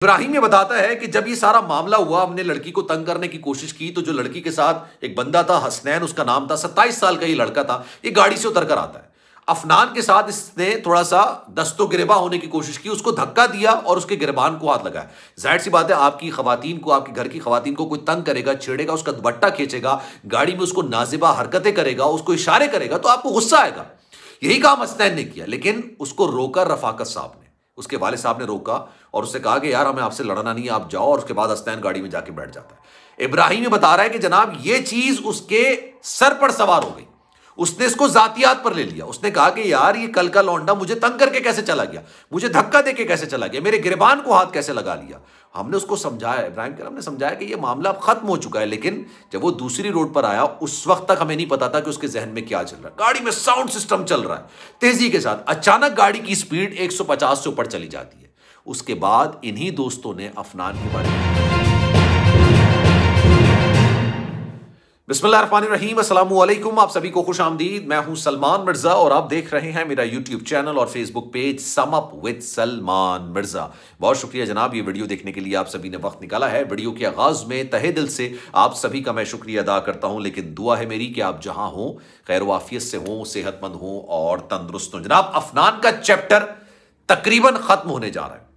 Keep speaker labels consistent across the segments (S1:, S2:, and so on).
S1: इब्राहिम ये बताता है कि जब ये सारा मामला हुआ, हमने लड़की को तंग करने की कोशिश की, तो जो लड़की के साथ एक बंदा था, हसनैन उसका नाम था, 27 साल का ये लड़का था, ये गाड़ी से उतर कर आता है। अफनान के साथ इसने थोड़ा सा दस्तो गिरबा होने की कोशिश की, उसको धक्का दिया और उसके गिरबान को हाथ लगाया। जाहिर सी बात है, आपकी खवातीन को, आपके घर की खवातीन को कोई तंग करेगा, छेड़ेगा, उसका दुपट्टा खींचेगा, गाड़ी में उसको नाजिबा हरकतें करेगा, उसको इशारे करेगा, तो आपको गुस्सा आएगा। यही काम हसनैन ने किया, लेकिन उसको रोका रफाकत साहब ने, उसके वालिद साहब ने रोका और उससे कहा कि यार हमें आपसे लड़ना नहीं है, आप जाओ। और उसके बाद हसनैन गाड़ी में जाके बैठ जाता है। इब्राहिम ये बता रहा है कि जनाब ये चीज उसके सर पर सवार हो गई, उसने इसको जातियात पर ले लिया। उसने कहा कि यार ये कल का लौंडा मुझे तंग करके कैसे चला गया, मुझे धक्का देके कैसे चला गया, मेरे गिरबान को हाथ कैसे लगा लिया। हमने उसको समझाया, इब्राहिम के हमने समझाया कि ये मामला अब खत्म हो चुका है, लेकिन जब वो दूसरी रोड पर आया उस वक्त तक हमें नहीं पता था कि उसके जहन में क्या चल रहा है। गाड़ी में साउंड सिस्टम चल रहा है तेजी के साथ, अचानक गाड़ी की स्पीड 150 से ऊपर चली जाती है। उसके बाद इन्हीं दोस्तों ने अफनान के बारे में बिस्मिल्लाहिर्रहमानिर्रहीम, अस्सलाम वालेकुम, आप सभी को खुश आमदीद। मैं हूं सलमान मिर्जा और आप देख रहे हैं मेरा यूट्यूब चैनल और Facebook page sum up with Salman Mirza. बहुत शुक्रिया जनाब, ये वीडियो देखने के लिए आप सभी ने वक्त निकाला है। वीडियो के आगाज में तहे दिल से आप सभी का मैं शुक्रिया अदा करता हूं, लेकिन दुआ है मेरी कि आप जहां हो खैर वाफियत से हो, सेहतमंद हो और तंदुरुस्त हो। जनाब अफनान का चैप्टर तकरीबन खत्म होने जा रहा है।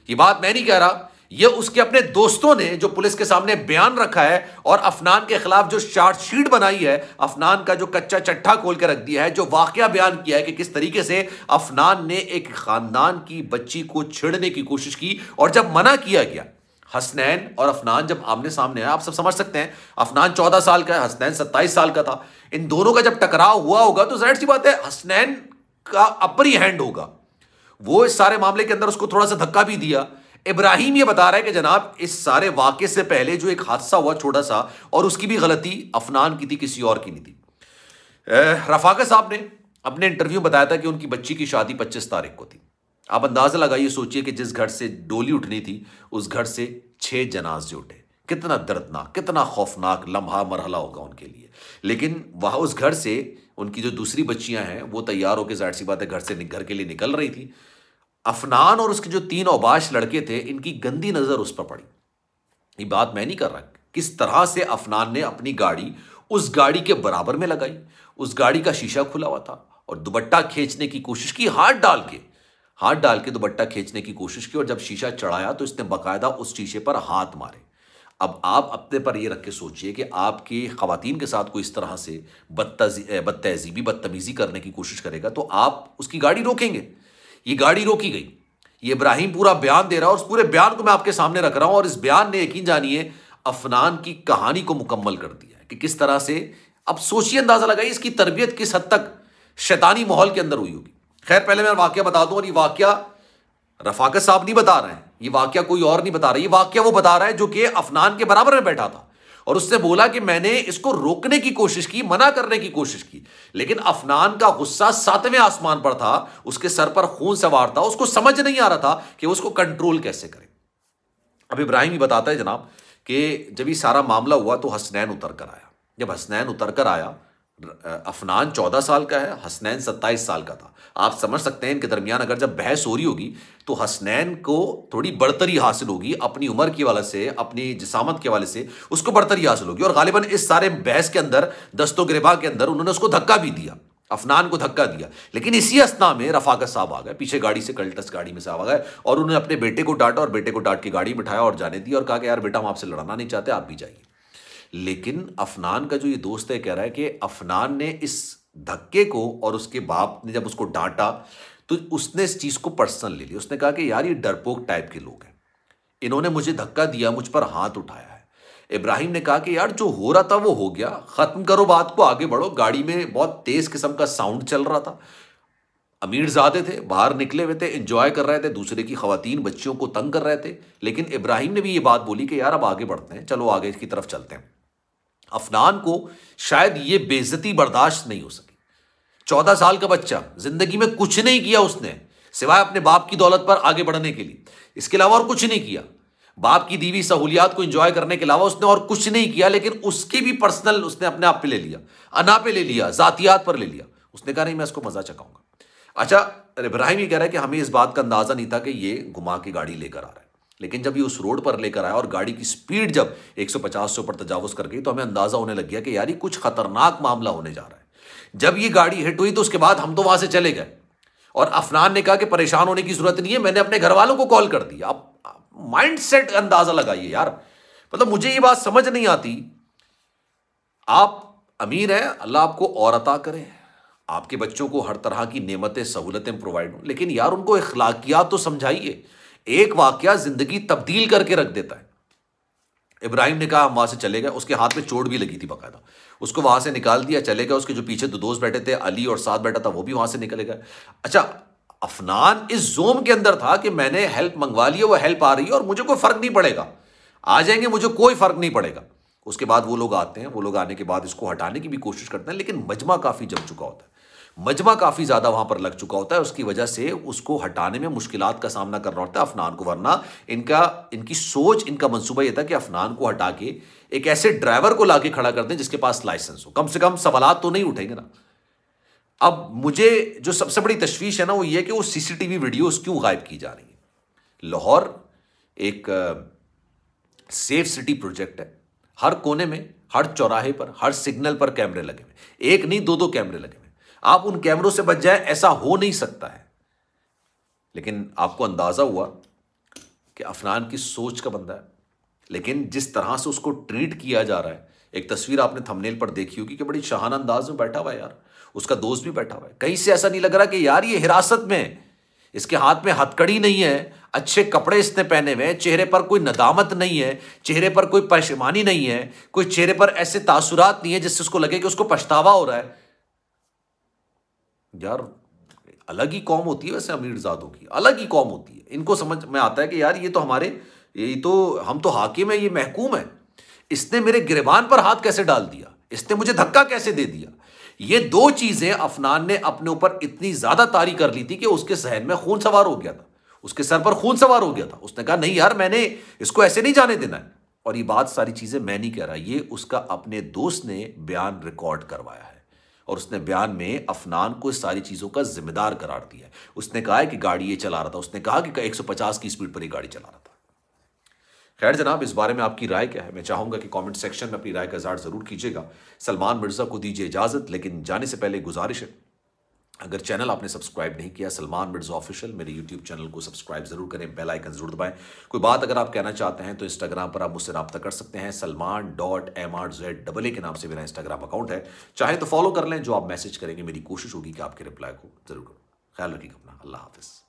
S1: ये बात मैं नहीं कह रहा, ये उसके अपने दोस्तों ने जो पुलिस के सामने बयान रखा है और अफनान के खिलाफ जो चार्जशीट बनाई है, अफनान का जो कच्चा चट्टा खोल के रख दिया है, जो वाकया बयान किया है कि किस तरीके से अफनान ने एक खानदान की बच्ची को छेड़ने की कोशिश की और जब मना किया गया, हसनैन और अफनान जब आमने सामने आए, आप सब समझ सकते हैं, अफनान 14 साल का है, हसनैन 27 साल का था। इन दोनों का जब टकराव हुआ होगा तो जाहिर सी बात है हसनैन का अपर हैंड होगा, वो इस सारे मामले के अंदर उसको थोड़ा सा धक्का भी दिया। इब्राहिम ये बता रहा है कि जनाब इस सारे वाकये से पहले जो एक हादसा हुआ छोटा सा, और उसकी भी गलती अफनान की थी, किसी और की नहीं थी। रफाकत साहब ने अपने इंटरव्यू में बताया था कि उनकी बच्ची की शादी 25 तारीख को थी। आप अंदाजा लगाइए, सोचिए कि जिस घर से डोली उठनी थी उस घर से 6 जनाजे उठे। कितना दर्दनाक, कितना खौफनाक लम्हा मरहला होगा उनके लिए। लेकिन वहां उस घर से उनकी जो दूसरी बच्चियां हैं वो तैयार होकर जाहिर सी बात है घर के लिए निकल रही थी। अफनान और उसके जो 3 औबाश लड़के थे, इनकी गंदी नजर उस पर पड़ी। ये बात मैं नहीं कर रहा किस तरह से अफनान ने अपनी गाड़ी उस गाड़ी के बराबर में लगाई, उस गाड़ी का शीशा खुला हुआ था और दुपट्टा खींचने की कोशिश की, हाथ डाल के दुपट्टा खींचने की कोशिश की, और जब शीशा चढ़ाया तो इसने बाकायदा उस शीशे पर हाथ मारे। अब आप अपने पर यह रख के सोचिए कि आपकी खवातीन के साथ कोई इस तरह से बदतहजीबी बदतमीजी करने की कोशिश करेगा तो आप उसकी गाड़ी रोकेंगे। ये गाड़ी रोकी गई। ये इब्राहिम पूरा बयान दे रहा है और उस पूरे बयान को मैं आपके सामने रख रहा हूं, और इस बयान ने यकीन जानिए अफनान की कहानी को मुकम्मल कर दिया है कि किस तरह से, अब सोचिए, अंदाजा लगाइए इसकी तरबियत किस हद तक शैतानी माहौल के अंदर हुई होगी। खैर पहले मैं वाकया बता दूं, और ये वाकया रफाकत साहब नहीं बता रहे हैं, ये वाकया कोई और नहीं बता रहा, ये वाकया वो बता रहा है जो कि अफनान के बराबर में बैठा था और उससे बोला कि मैंने इसको रोकने की कोशिश की, मना करने की कोशिश की, लेकिन अफनान का गुस्सा 7वें आसमान पर था, उसके सर पर खून सवार था, उसको समझ नहीं आ रहा था कि उसको कंट्रोल कैसे करे। अब इब्राहिम ही बताता है जनाब कि जब ये सारा मामला हुआ तो हसनैन उतर कर आया। जब हसनैन उतर कर आया, अफनान 14 साल का है, हसनैन 27 साल का था। आप समझ सकते हैं इनके दरमियान अगर जब बहस हो रही होगी तो हसनैन को थोड़ी बढ़तरी हासिल होगी, अपनी उम्र के हवाले से, अपनी जिसामत के हवाले से उसको बढ़तरी हासिल होगी, और गालिबन इस सारे बहस के अंदर, दस्तो गिरबा के अंदर उन्होंने उसको धक्का भी दिया, अफनान को धक्का दिया। लेकिन इसी असना में रफाकत साहब आ गए, पीछे गाड़ी से, कल्टस गाड़ी में से आ गए और उन्होंने अपने बेटे को डांटा और बेटे को डांट के गाड़ी बिठाया और जाने दिया और कहा कि यार बेटा हम आपसे लड़ना नहीं चाहते, आप भी जाइए। लेकिन अफनान का जो ये दोस्त है कह रहा है कि अफनान ने इस धक्के को, और उसके बाप ने जब उसको डांटा तो उसने इस चीज को पर्सनल ले लिया। उसने कहा कि यार ये डरपोक टाइप के लोग हैं, इन्होंने मुझे धक्का दिया, मुझ पर हाथ उठाया है। इब्राहिम ने कहा कि यार जो हो रहा था वो हो गया, खत्म करो बात को, आगे बढ़ो। गाड़ी में बहुत तेज किस्म का साउंड चल रहा था, अमीर ज़ादे थे, बाहर निकले हुए थे, एंजॉय कर रहे थे, दूसरे की खवातीन बच्चियों को तंग कर रहे थे। लेकिन इब्राहिम ने भी ये बात बोली कि यार अब आगे बढ़ते हैं, चलो आगे की तरफ चलते हैं। अफनान को शायद ये बेइज्जती बर्दाश्त नहीं हो सकी। 14 साल का बच्चा, जिंदगी में कुछ नहीं किया उसने सिवाय अपने बाप की दौलत पर आगे बढ़ने के लिए, इसके अलावा और कुछ नहीं किया। बाप की दीवी सहूलियात को एंजॉय करने के अलावा उसने और कुछ नहीं किया, लेकिन उसके भी पर्सनल उसने अपने आप पे ले लिया, अना पे ले लिया, जातियात पर ले लिया। उसने कहा नहीं मैं इसको मजा चखाऊंगा। अच्छा, इब्राहिम ये कह रहा है कि हमें इस बात का अंदाजा नहीं था कि ये घुमा के गाड़ी लेकर आ रहा है। लेकिन जब ये उस रोड पर लेकर आया और गाड़ी की स्पीड जब 150 से ऊपर तजावुज कर गई तो हमें अंदाजा होने लग गया कि यार ये कुछ खतरनाक मामला होने जा रहा है। जब ये गाड़ी हिट हुई तो उसके बाद हम तो वहां से चले गए और अफनान ने कहा कि परेशान होने की जरूरत नहीं है, मैंने अपने घर वालों को कॉल कर दिया। आप माइंड सेट अंदाजा लगाइए यार, मतलब मुझे ये बात समझ नहीं आती। आप अमीर हैं, अल्लाह आपको और अता करे, आपके बच्चों को हर तरह की नेमतें सहूलतें प्रोवाइड हो, लेकिन यार उनको इखलाकियात तो समझाइए। एक वाकया जिंदगी तब्दील करके रख देता है। इब्राहिम ने कहा हम वहां से चले गए, उसके हाथ में चोट भी लगी थी बाकायदा, उसको वहां से निकाल दिया, चले गए। उसके जो पीछे दो दोस्त बैठे थे, अली और साथ बैठा था, वो भी वहां से निकले गए। अच्छा, अफनान इस जोम के अंदर था कि मैंने हेल्प मंगवा ली है, वो हेल्प आ रही है और मुझे कोई फर्क नहीं पड़ेगा, आ जाएंगे, मुझे कोई फर्क नहीं पड़ेगा। उसके बाद वो लोग आते हैं, वो लोग आने के बाद इसको हटाने की भी कोशिश करते हैं, लेकिन मजमा काफी जम चुका होता है, मजमा काफी ज्यादा वहां पर लग चुका होता है। उसकी वजह से उसको हटाने में मुश्किलात का सामना करना होता है अफनान को, वरना इनकी सोच, इनका मंसूबा यह था कि अफनान को हटा के एक ऐसे ड्राइवर को लाके खड़ा कर दें जिसके पास लाइसेंस हो, कम से कम सवालात तो नहीं उठेंगे ना। अब मुझे जो सबसे बड़ी तशवीश है ना वो ये कि वो सीसीटीवी वीडियोस क्यों गायब की जा रही है। लाहौर एक सेफ सिटी प्रोजेक्ट है, हर कोने में, हर चौराहे पर, हर सिग्नल पर कैमरे लगे हुए, एक नहीं दो कैमरे लगे हुए। आप उन कैमरों से बच जाए, ऐसा हो नहीं सकता है। लेकिन आपको अंदाजा हुआ कि अफनान की सोच का बंदा है, लेकिन जिस तरह से उसको ट्रीट किया जा रहा है, एक तस्वीर आपने थंबनेल पर देखी होगी कि बड़ी शाहाना अंदाज में बैठा हुआ है यार, उसका दोस्त भी बैठा हुआ है। कहीं से ऐसा नहीं लग रहा कि यार ये हिरासत में है, इसके हाथ में हथकड़ी नहीं है, अच्छे कपड़े इसने पहने हुए हैं, चेहरे पर कोई नदामत नहीं है, चेहरे पर कोई परेशानी नहीं है, कोई चेहरे पर ऐसे तासुरात नहीं है जिससे उसको लगे कि उसको पछतावा हो रहा है। यार अलग ही कौम होती है वैसे अमीरजादों की, अलग ही कौम होती है। इनको समझ में आता है कि यार ये तो हम तो हाकिम है, ये महकूम है, इसने मेरे गिरबान पर हाथ कैसे डाल दिया, इसने मुझे धक्का कैसे दे दिया। ये दो चीजें अफनान ने अपने ऊपर इतनी ज्यादा तारी कर ली थी कि उसके जहन में खून सवार हो गया था, उसके सर पर खून सवार हो गया था। उसने कहा नहीं यार, मैंने इसको ऐसे नहीं जाने देना है। और ये बात सारी चीजें मैं नहीं कह रहा, ये उसका अपने दोस्त ने बयान रिकॉर्ड करवाया है और उसने बयान में अफनान को इस सारी चीजों का जिम्मेदार करार दिया है। उसने कहा है कि गाड़ी ये चला रहा था, उसने कहा कि 150 की स्पीड पर ये गाड़ी चला रहा था। खैर जनाब, इस बारे में आपकी राय क्या है? मैं चाहूंगा कि कमेंट सेक्शन में अपनी राय का इज़हार जरूर कीजिएगा। सलमान मिर्जा को दीजिए इजाजत, लेकिन जाने से पहले गुजारिश है, अगर चैनल आपने सब्सक्राइब नहीं किया सलमान मिर्जा ऑफिशियल, मेरे यूट्यूब चैनल को सब्सक्राइब जरूर करें, बेल आइकन जरूर दबाएं। कोई बात अगर आप कहना चाहते हैं तो इंस्टाग्राम पर आप मुझसे रब्ता कर सकते हैं, salman.mrza के नाम से मेरा इंस्टाग्राम अकाउंट है, चाहे तो फॉलो कर लें। जो आप मैसेज करेंगे मेरी कोशिश होगी कि आपके रिप्लाई को जरूर करूँ। ख्याल रखिएगा अपना, अल्लाह हाफिज़।